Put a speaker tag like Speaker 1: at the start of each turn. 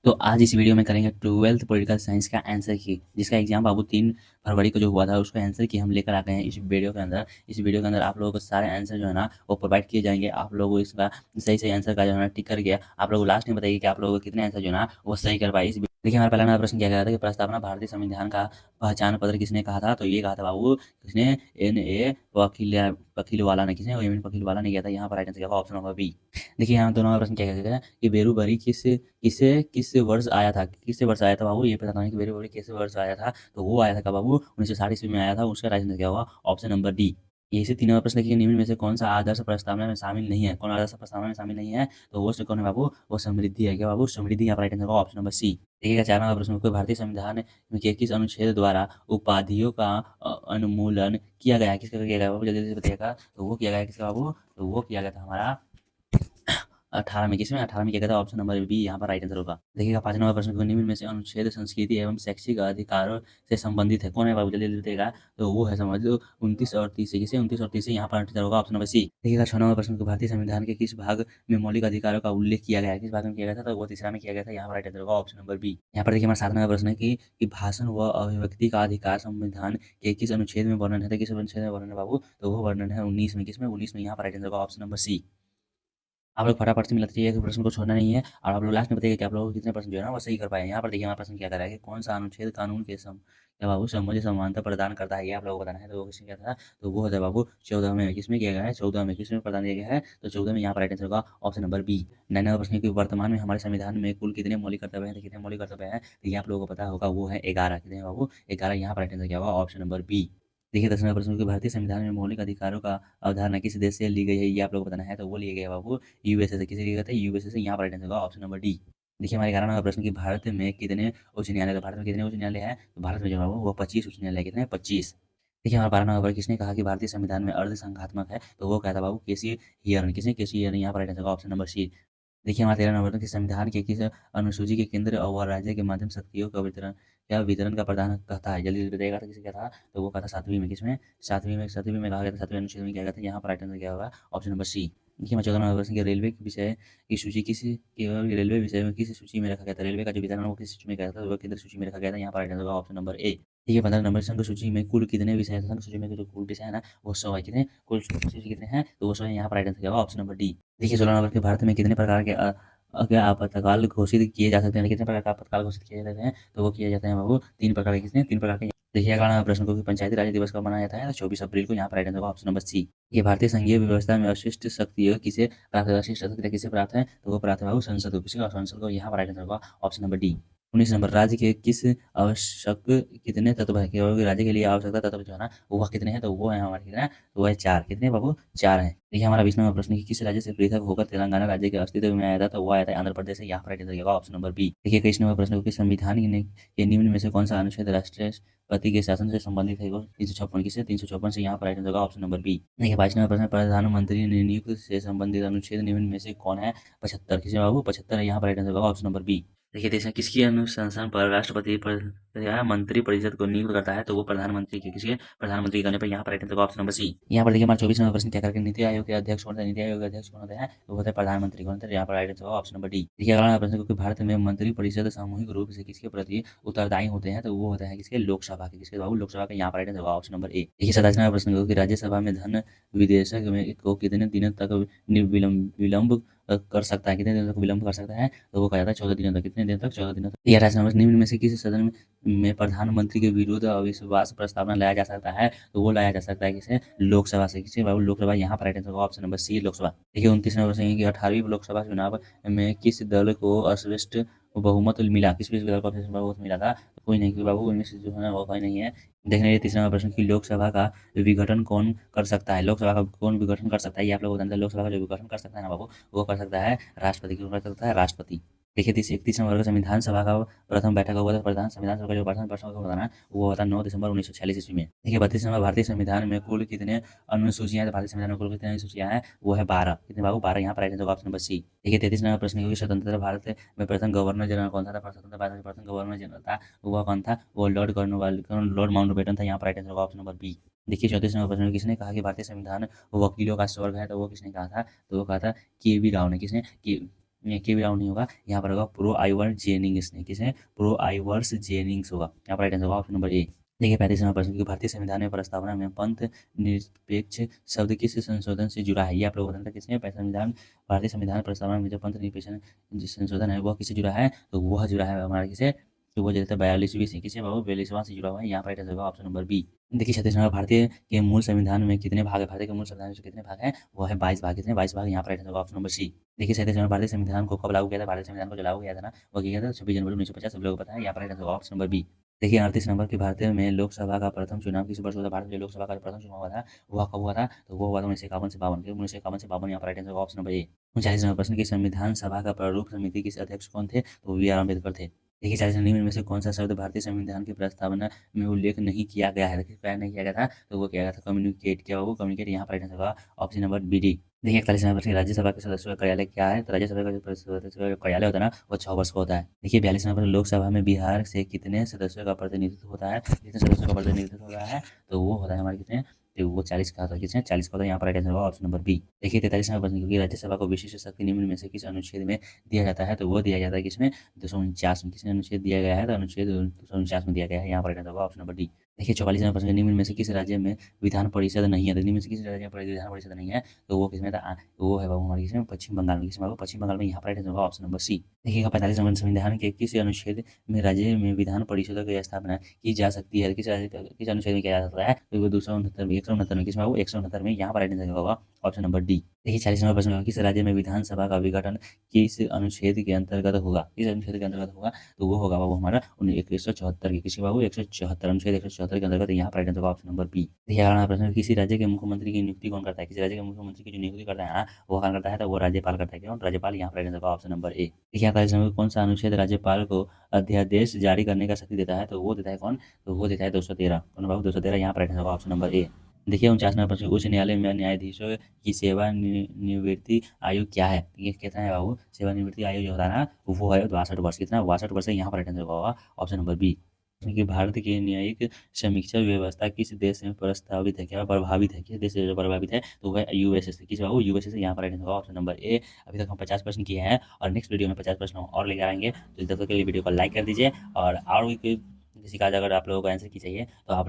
Speaker 1: तो आज इस वीडियो में करेंगे 12th पॉलिटिकल साइंस का आंसर की, जिसका एग्जाम बाबू 3 फरवरी को जो हुआ था उसका आंसर की हम लेकर आ गए हैं इस वीडियो के अंदर आप लोगों को सारे आंसर जो है ना वो प्रोवाइड किए जाएंगे। आप लोगों को इसका सही सही आंसर का जो है ना टिक करके आप लोगों को लास्ट में बताइए कि आप लोगों को कितने आंसर जो है ना वो सही कर पाए। देखिए हमारा पहला प्रश्न क्या गया था कि प्रस्तावना भारतीय संविधान का पहचान पत्र किसने कहा था। तो ये कहा था बाबू किसने, एन ए वकील वाला ने, किसने, एम वकील वाला ने किया था। यहाँ पर राइट आंसर क्या होगा, ऑप्शन नंबर बी। देखिए यहाँ दोनों प्रश्न क्या कहते हैं कि बेरूबरी किस वर्ष आया था, किस वर्ष आया था बाबू, ये पता नहीं कि बेरूबरी किस वर्ष आया था। तो वो आया था कब बाबू, 1960 ईस्वी में आया था। उसका राइट आंसर क्या होगा, ऑप्शन नंबर डी। यही से 3 नंबर प्रश्न देखिए, निम्न में से कौन सा आदर्श प्रस्तावना में शामिल नहीं है, कौन आदर्श प्रस्तावना में शामिल नहीं है। तो वो कौन है बाबू, वो समृद्धि है। क्या बाबू, समृद्धि। यहाँ पर राइट आंसर होगा ऑप्शन नंबर सी। देखिएगा 4 नंबर प्रश्न को, भारतीय संविधान के किस अनुच्छेद द्वारा उपाधियों का अनुमूलन किया गया है, किसका किया गया बाबू, जल्दी जल्दी बताइएगा। तो वो किया गया किसका बाबू, तो वो किया गया था हमारा 18 में, किसमें 18 में क्या कहता है, ऑप्शन नंबर बी यहाँ पर राइट आंसर होगा। देखिएगा 5 नंबर प्रश्न को, निम्न में से अनुच्छेद संस्कृति एवं शैक्षिक अधिकारों से संबंधित है, कौन है बाबू, जल्दी जल्दी बताइएगा। तो वो है समझ लो 29 और 30 किसे, 29 और 30 यहाँ पर आंसर होगा ऑप्शन नंबर सी। देखिएगा 6 नंबर प्रश्न को, भारतीय संविधान के किस भाग में मौलिक अधिकारों का उल्लेख किया गया है, किस भाग में किया गया था। तो वो तीसरा में किया गया था। यहाँ पर राइट आंसर होगा ऑप्शन नंबर बी। यहाँ पर देखिए हमारा 7 नंबर प्रश्न है कि भाषण व अभिव्यक्ति का अधिकार संविधान के किस अनुच्छेद में वर्णन है। तो किस अनुच्छेद में वर्णन है बाबू, तो वो वर्णन है 19 में, किसमें, 19 में। यहाँ पर राइट आंसर होगा ऑप्शन नंबर सी। आप लोग फटाफट से मिलते चाहिए, प्रश्न को छोड़ना नहीं है। और आप लोग लास्ट में बताइए कि आप लोगों को कितने प्रश्न जो है ना वो सही कर पाए। यहाँ पर देखिए हमारा प्रश्न क्या कर रहा है कि कौन सा अनुच्छेद कानून के क्या बाबू समझ समानता प्रदान करता है, ये आप लोगों को बताना है। तो वो किसने क्या था, तो वो होता है बाबू 14 में, किसमें किया गया है, 14 में, किसमें प्रदान किया गया है। तो 14 में यहाँ पर राइट आंसर होगा ऑप्शन नंबर बी। 9 नंबर प्रश्न की, वर्तमान में हमारे संविधान में कुल कितने मौलिक कर्तव्य हैं। तो कितने मौलिक कर्तव्य हैं, तो ये आप लोगों को पता होगा, वो है 11। कितने हैं बाबू, 11। यहाँ पर राइट आंसर क्या होगा, ऑप्शन नंबर बी। देखिए 10 नंबर प्रश्न की, भारतीय संविधान में मौलिक अधिकारों का अवधारणा किस देश से ली गई है, ये आप लोगों को बताना है। तो वो लिए गए बाबू यूएसए से, किसी लिए गए थे, यूएसए से। यहाँ पर राइट आंसर होगा ऑप्शन नंबर डी। देखिए हमारे 11 नंबर प्रश्न की, भारत में कितने उच्च न्यायालय, तो भारत में कितने उच्च न्यायालय हैं। तो भारत में जो है वो 25 उच्च न्यायालय, कितने, 25। देखिए हमारा 12 नंबर पर, किसने कहा कि भारतीय संविधान में अर्ध संघात्मक है। तो वो कहता बाबू केसी हियरन, किसने, केसी हियरन। यहाँ पर राइट आंसर होगा ऑप्शन नंबर सी। देखिए हमारा 13 नंबर पर, कि संविधान के किस अनुसूची के केंद्र और राज्य के माध्यम शक्तियों का वितरण का प्रदान कहता है। जल्दी जल्दी बताइएगा। तो किसे क्या था, तो वो कहा था 7वीं में, किसमें, 7वीं में कहा गया था, 7वें अनुच्छेद में किया गया था। यहाँ पर राइट आंसर क्या होगा, ऑप्शन नंबर सी। देखिए मैं 14 नंबर प्रश्न के, रेलवे के विषय की सूची रेलवे विषय में किस सूची में रखा गया था, रेलवे का जो वितरण है वो किस सूची में गया था, तो वो केंद्र सूची में रखा गया था। यहाँ पर राइट आंसर होगा ऑप्शन नंबर ए। देखिए 15 नंबर, संघ सूची में कुल कितने विषय हैं, संघ सूची में जो कुल विषय है ना वो 100 है, कितने, कुल सूची कितने हैं, तो वो 100 है। यहाँ पर राइट आंसर क्या होगा, ऑप्शन नंबर डी। देखिए 16 नंबर के, भारत में कितने प्रकार के क्या आपातकाल घोषित किए जा सकते हैं, कितने प्रकार का आपातकाल घोषित किए जाते हैं। तो वो किए जाते हैं बाबू 3 प्रकार के, कितने, 3 प्रकार के। देखिए अगला प्रश्न को, कि पंचायती राज दिवस कब मनाया जाता है। तो 24 अप्रैल को। यहाँ पर राइट आंसर होगा ऑप्शन नंबर सी। ये भारतीय संघीय व्यवस्था में अशिष्ट शक्ति किसे प्राप्त है, अशिष्ट शक्ति किसे प्राप्त है। तो वो प्राप्त है बाबू संसद को, किसका, संसद को। यहाँ पर राइट आंसर होगा ऑप्शन नंबर डी। 19 नंबर, राज्य के किस आवश्यक कितने तत्व है, कि राज्य के लिए आवश्यकता तत्व जो है ना वो कितने हैं। तो वो है हमारे कितने, तो वो है 4, कितने बाबू, 4 हैं। देखिए हमारा 20 नंबर प्रश्न, कि किस राज्य से पृथक होकर तेलंगाना राज्य के अस्तित्व में आया था। तो वो आया था आंध्र प्रदेश से। यहाँ पर राइट आंसर होगा ऑप्शन नंबर बी। देखिए 21 नंबर प्रश्न को, कि संविधान के निम्न में से कौन सा अनुच्छेद राष्ट्रपति के शासन से संबंधित है। 356, किससे, 356 से। यहाँ पर राइट आंसर होगा ऑप्शन नंबर बी। देखिए 22 नंबर प्रश्न, प्रधानमंत्री नियुक्त से संबंधित अनुच्छेद निम्न में से कौन है। 75, किसे बाबू, 75 है। यहाँ पर राइट आंसर होगा ऑप्शन नंबर बी। देखिए देश में किसकी अनुशंसा पर राष्ट्रपति मंत्री परिषद को नियुक्त करता है। तो वो प्रधानमंत्री के, किसी प्रधानमंत्री के कहने पर। यहाँ पर राइट आंसर होगा ऑप्शन नंबर सी। यहाँ पर देखिए हमारा 24 नंबर प्रश्न क्या करके, नीति आयोग के अध्यक्ष कौन होते हैं, नीति आयोग के अध्यक्ष कौन होते हैं। तो वो होते हैं प्रधानमंत्री कौन होते हैं। यहाँ पर राइट आंसर होगा ऑप्शन नंबर डी। देखिए अगला प्रश्न, क्योंकि भारत में मंत्री परिषद सामूहिक रूप से किसके प्रति उत्तरदायी होते हैं। तो वो होते हैं किसके, लोकसभा के, किसके बाबू, लोकसभा के। यहाँ पर राइट आंसर होगा ऑप्शन नंबर ए। देखिए 27 नंबर प्रश्न, क्योंकि राज्यसभा में धन विधेयक में को कितने दिनों तक विलंब कर सकता है, कितने दिनों तक विलंब कर सकता है। तो वो कहा जाता है 14 दिनों तक, कितने दिन तक, 14 दिनों तक। 11 नंबर, निम्न में से किसी सदन में प्रधानमंत्री के विरुद्ध अविश्वास प्रस्तावना लाया जा सकता है। तो वो लाया जा सकता है किसे, लोकसभा से, किसे बाबू, लोकसभा। यहाँ पर राइट आंसर होगा ऑप्शन नंबर सी, लोकसभा। देखिए 29 नंबर प्रश्न, कि 18वीं लोकसभा चुनाव में किस दल को अस्पष्ट बहुमत मिला, किस दल को अस्पष्ट बहुमत मिला था। तो कोई नहीं, क्योंकि बाबू इनमें से जो है ना वो कोई नहीं है। देखने ये तीसरा प्रश्न, की लोकसभा का विघटन कौन कर सकता है, लोकसभा का कौन विघटन कर सकता है। ये आप लोग जानते हैं, लोकसभा का जो विघटन कर सकता है ना बाबू, वो कर सकता है राष्ट्रपति। क्यों कर सकता है, राष्ट्रपति। देखिए 31 नंबर का, संविधान सभा का प्रथम बैठक हुआ था, प्रधान संविधान सभा का जो प्रथम बैठक होता है ना वो होता है 9 दिसंबर 1946 ईस्वी में। देखिए 32 नंबर, भारतीय संविधान में कुल कितने अनुसूचियां हैं। भारतीय संविधान में कुल कितने अनुसूचियां हैं, वो है 12, कितने बाबू, 12। यहाँ पर right answer option number C. देखिए 33 नंबर प्रश्न, क्योंकि स्वतंत्रता भारत में प्रथम गवर्नर जनरल कौन था। स्वतंत्रता भारत में प्रथम गवर्नर जनरल था वो कौन था, वो लॉर्ड कॉर्नवालिस, लॉर्ड माउंटबेटन था। यहाँ पर राइट आंसर होगा ऑप्शन नंबर बी। देखिए 34 नंबर प्रश्न, किसने कहा कि भारतीय संविधान वकीलों का स्वर्ग है। तो वो किसने कहा था, तो वो कहा था के वी राव ने, किसने, ये के ब्राउन नहीं होगा, यहाँ पर होगा प्रो आइवर जेनिंग्स ने, किसने, प्रो आइवर्स जेनिंग्स होगा, यहाँ पर राइट आंसर होगा ऑप्शन नंबर ए। देखिए 35वां प्रश्न कि भारतीय संविधान में प्रस्तावना में पंथ निरपेक्ष शब्द किस संशोधन से जुड़ा है, ये आप लोग बताना था किसने, संविधान, भारतीय संविधान प्रस्तावना में जो पंथ निरपेक्ष संशोधन है वह किससे जुड़ा है, तो वह जुड़ा है हमारा किसे, तो वो जो है 42वीं से, किसे बाबू 42वां से जुड़ा हुआ है, यहाँ पर राइट आंसर होगा ऑप्शन नंबर बी। देखिए 36वां भारतीय के मूल संविधान में कितने भाग है, भारतीय के मूल संविधान में कितने भाग हैं, वो है 22 भाग, कितने 22 भाग, यहाँ पर राइट आंसर होगा ऑप्शन नंबर सी। देखिए 37वां भारतीय संविधान को कब लागू किया था, भारतीय संविधान को जो लागू किया था ना वो किया था 26 जनवरी 1950, सब लोगों को पता है, यहाँ पर राइट आंसर होगा ऑप्शन नंबर बी। देखिए 38 नंबर की भारतीय में लोकसभा का प्रथम चुनाव किस वर्ष हुआ था, भारत में लोकसभा का प्रथम चुनाव हुआ था वह कब हुआ था, तो वो हुआ था 1951 से 52, 1951 से 52, यहाँ पर राइट आंसर होगा ऑप्शन नंबर ए। 39 नंबर प्रश्न की संविधान सभा का प्रारूप समिति के अध्यक्ष कौन थे, तो बी आर अम्बेडकर थे। देखिए 40 निम्न में से कौन सा शब्द भारतीय संविधान की प्रस्तावना में उल्लेख नहीं किया गया है, देखिए प्रयास नहीं किया गया था, तो वो किया गया था कम्युनिकेट, क्या वो कम्युनिकेट, यहाँ पर राइट आंसर होगा ऑप्शन नंबर बी डी। देखिए 41 नंबर प्रश्न राज्यसभा के सदस्यों का कार्यालय क्या है, तो राज्यसभा का जो सदस्यों का कार्यालय होता है ना वो 6 वर्ष का होता है। देखिए 42 नंबर लोकसभा में बिहार से कितने सदस्यों का प्रतिनिधित्व होता है, कितने सदस्यों का प्रतिनिधित्व होता है, तो वो होता है हमारे कितने, तो वो 40 का होता है, कितने 40 का होता है, यहाँ पर राइट आंसर होगा ऑप्शन नंबर बी। देखिए 43 नंबर प्रश्न क्योंकि राज्यसभा को विशिष्ट शक्ति निम्न में से किस अनुच्छेद में दिया जाता है, तो वो दिया जाता है किसमें, 249 में, किसने अनुच्छेद दिया गया है, तो अनुच्छेद 249 में दिया गया है, यहाँ पर राइट आंसर होगा ऑप्शन नंबर डी। देखिए 44 नंबर प्रश्न निम्न में से किस राज्य में विधान परिषद नहीं है, तो निम्न में से किस राज्य में विधान परिषद नहीं है, तो वो किसमें था, वो है बाबू हमारे किसमें, पश्चिम बंगाल में, किसमें, पश्चिम बंगाल में, यहाँ पर राइट आंसर होगा ऑप्शन नंबर सी। देखिएगा 45 नंबर संविधान के किस अनुच्छेद में राज्य में विधान परिषद की स्थापना की जा सकती है, किस अनुच्छेद में किया जा सकता है, तो वो 269 में, 169 में, किसमें, वो 169 में, यहाँ पर राइट आंसर होगा ऑप्शन नंबर डी। देखिए 40 नंबर प्रश्न किस राज्य में विधानसभा का विघटन किस अनुच्छेद के अंतर्गत होगा, किस अनुच्छेद के अंतर्गत होगा, तो वो होगा बाबू हमारा 174 की, किसी बाबू 174 अनुच्छेद 174 के अंतर्गत, यहाँ पर राइट आंसर होगा ऑप्शन नंबर बी। देखिए अगला प्रश्न किसी राज्य के मुख्यमंत्री की नियुक्ति कौन करता है, किसी राज्य के मुख्यमंत्री की जो नियुक्ति करता है वो कौन करता है, तो वो राज्यपाल करता है, क्यों, राज्यपाल, यहाँ पर राइट आंसर होगा ऑप्शन नंबर ए। देखिए 41 नंबर कौन सा अनुच्छेद राज्यपाल को अध्यादेश जारी करने का शक्ति देता है, तो वो देता है कौन, तो वो देता है 213, कौन बाबू 213, यहाँ पर राइट आंसर होगा ऑप्शन नंबर ए। देखिए 49 नंबर प्रश्न उच्च न्यायालय में न्यायाधीशों की सेवानिवृत्ति आयु क्या है, ये कितना है बाबू, सेवानिवृत्ति आयु जो होता है ना वो है 62 वर्ष, कितना 62 वर्ष है, यहाँ पर राइट आंसर होगा ऑप्शन नंबर बी। कि भारत की न्यायिक समीक्षा व्यवस्था किस देश में प्रस्तावित है, क्या प्रभावित है, किस देश से प्रभावित है, तो वह यूएसए से, किस बाबू, यूएसए से, यहाँ पर राइट आंसर होगा ऑप्शन नंबर ए। अभी तक हम 50 प्रश्न किए हैं और नेक्स्ट वीडियो में 50 प्रश्न और लेकर आएंगे, तो तब तक के लिए वीडियो को लाइक कर दीजिए, और भी कोई किसी का अगर आप लोगों को आंसर की चाहिए तो आप